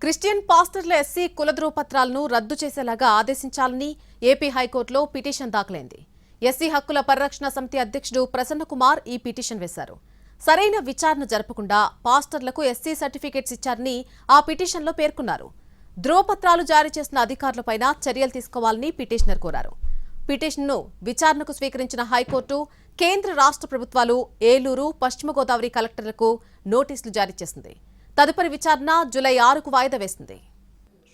Christian పాస్టర్ల SC కుల ధృవపత్రాలను రద్దు చేసేలాగా ఆదేశించాలని ఏపీ హైకోర్టులో పిటిషన్ దాఖలైంది. ఎస్సీ హక్కుల పరిరక్షణ సమితి అధ్యక్షుడు ప్రసన్న కుమార్ ఈ పిటిషన్ వేశారు. సరైన విచారణ జరపకుండా పాస్టర్లకు ఎస్సీ సర్టిఫికెట్స్ ఇచ్చారని ఆ పిటిషన్లో పేర్కొన్నారు. ధృవపత్రాలు జారీ చేసిన అధికారులపై చర్యలు తీసుకోవాలని పిటిషనర్ కోరారు. పిటిషన్ను విచారణకు స్వీకరించిన హైకోర్టు కేంద్ర రాష్ట్ర ప్రభుత్వాలు ఏలూరు, పశ్చిమ గోదావరి కలెక్టర్లకు నోటీసులు జారీ చేసింది. తదుపరి విచారణ జూలై 6కు వాయిదా వేసింది.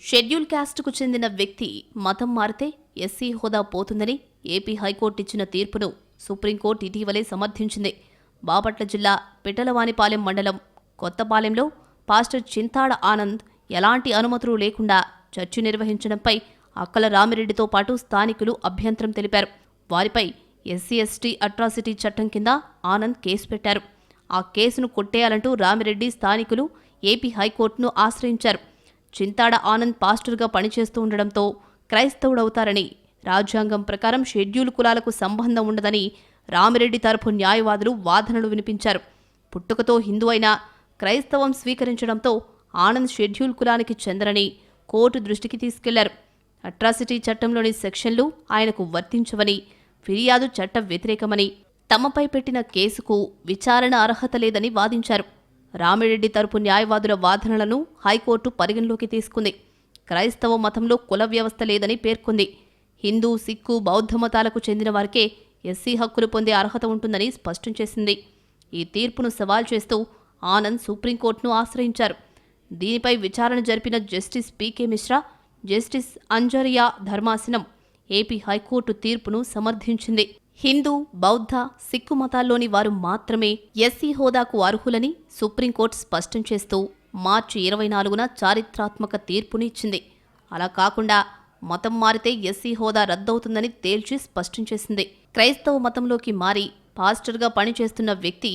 షెడ్యూల్ క్యాస్ట్కు చెందిన వ్యక్తి మతం మారితే ఎస్సీ హోదా పోతుందని ఏపీ హైకోర్టు ఇచ్చిన తీర్పును సుప్రీంకోర్టు ఇటీవలే సమర్థించింది. బాపట్ల జిల్లా పిటలవానిపాలెం మండలం కొత్తపాలెంలో పాస్టర్ చింతాడ ఆనంద్ ఎలాంటి అనుమతులు లేకుండా చర్చి నిర్వహించడంపై అక్కల రామిరెడ్డితో పాటు స్థానికులు అభ్యంతరం తెలిపారు. వారిపై ఎస్సీ ఎస్టీ అట్రాసిటీ చట్టం కింద ఆనంద్ కేసు పెట్టారు. ఆ కేసును కొట్టేయాలంటూ రామిరెడ్డి స్థానికులు ఏపీ హైకోర్టును ఆశ్రయించారు. చింతాడ ఆనంద్ పాస్టర్గా పనిచేస్తూ ఉండడంతో క్రైస్తవుడవుతారని, రాజ్యాంగం ప్రకారం షెడ్యూల్ కులాలకు సంబంధం ఉండదని రామిరెడ్డి తరఫు న్యాయవాదులు వాదనలు వినిపించారు. పుట్టుకతో హిందూ అయినా క్రైస్తవం స్వీకరించడంతో ఆనంద్ షెడ్యూల్ కులానికి చెందరని కోర్టు దృష్టికి తీసుకెళ్లారు. అట్రాసిటీ చట్టంలోని సెక్షన్లు ఆయనకు వర్తించవని, ఫిర్యాదు చట్ట వ్యతిరేకమని, తమపై పెట్టిన కేసుకు విచారణ అర్హత లేదని వాదించారు. రామిరెడ్డి తరపు న్యాయవాదుల వాదనలను హైకోర్టు పరిగణలోకి తీసుకుంది. క్రైస్తవ మతంలో కుల వ్యవస్థ లేదని పేర్కొంది. హిందూ, సిక్కు, బౌద్ధ మతాలకు చెందిన వారికే ఎస్సీ హక్కులు పొందే అర్హత ఉంటుందని స్పష్టం చేసింది. ఈ తీర్పును సవాల్ చేస్తూ ఆనంద్ సుప్రీంకోర్టును ఆశ్రయించారు. దీనిపై విచారణ జరిపిన జస్టిస్ పీకే మిశ్రా, జస్టిస్ అంజరియా ధర్మాసనం ఏపీ హైకోర్టు తీర్పును సమర్థించింది. హిందూ, బౌద్ధ, సిక్కు మతాల్లోని వారు మాత్రమే ఎస్సీ హోదాకు అర్హులని సుప్రీంకోర్టు స్పష్టం చేస్తూ మార్చి 24న చారిత్రాత్మక తీర్పుని ఇచ్చింది. అలా కాకుండా మతం మారితే ఎస్సీ హోదా రద్దవుతుందని తేల్చి స్పష్టం చేసింది. క్రైస్తవ మతంలోకి మారి పాస్టర్గా పనిచేస్తున్న వ్యక్తి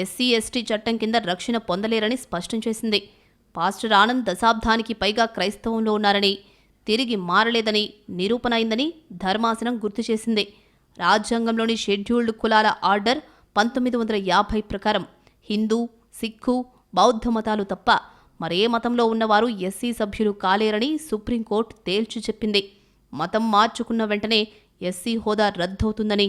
ఎస్సీ ఎస్టీ చట్టం కింద రక్షణ పొందలేరని స్పష్టం చేసింది. పాస్టర్ ఆనంద్ దశాబ్దానికి పైగా క్రైస్తవంలో ఉన్నారని, తిరిగి మారలేదని నిరూపణ అయిందని ధర్మాసనం గుర్తు చేసింది. రాజ్యాంగంలోని షెడ్యూల్డ్ కులాల ఆర్డర్ 1950 ప్రకారం హిందూ, సిక్కు, బౌద్ధ మతాలు తప్ప మరే మతంలో ఉన్నవారు ఎస్సీ సభ్యులు కాలేరని సుప్రీంకోర్టు తేల్చి చెప్పింది. మతం మార్చుకున్న వెంటనే ఎస్సీ హోదా రద్దవుతుందని,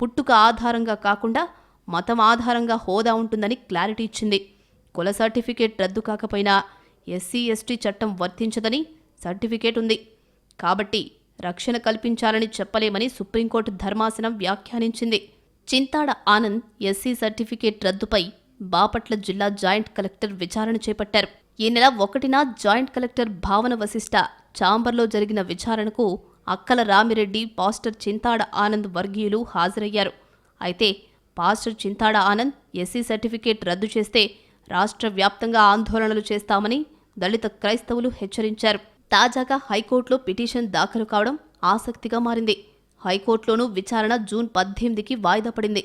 పుట్టుక ఆధారంగా కాకుండా మతం ఆధారంగా హోదా ఉంటుందని క్లారిటీ ఇచ్చింది. కుల సర్టిఫికేట్ రద్దు కాకపోయినా ఎస్సీ ఎస్టీ చట్టం వర్తించదని సర్టిఫికేట్ ఉంది కాబట్టి రక్షణ కల్పించాలని చెప్పలేమని సుప్రీంకోర్టు ధర్మాసనం వ్యాఖ్యానించింది. చింతాడ ఆనంద్ ఎస్సీ సర్టిఫికేట్ రద్దుపై బాపట్ల జిల్లా జాయింట్ కలెక్టర్ విచారణ చేపట్టారు. ఈ నెల 1న జాయింట్ కలెక్టర్ భావన వశిష్ఠ ఛాంబర్లో జరిగిన విచారణకు అక్కల రామిరెడ్డి, పాస్టర్ చింతాడ ఆనంద్ వర్గీయులు హాజరయ్యారు. అయితే pastor Chintada Anand SC certificate రద్దు చేస్తే రాష్ట్ర వ్యాప్తంగా ఆందోళనలు చేస్తామని దళిత క్రైస్తవులు హెచ్చరించారు. తాజాగా హైకోర్టులో పిటిషన్ దాఖలు కావడం ఆసక్తిగా మారింది. హైకోర్టులోనూ విచారణ జూన్ 18కి వాయిదా పడింది.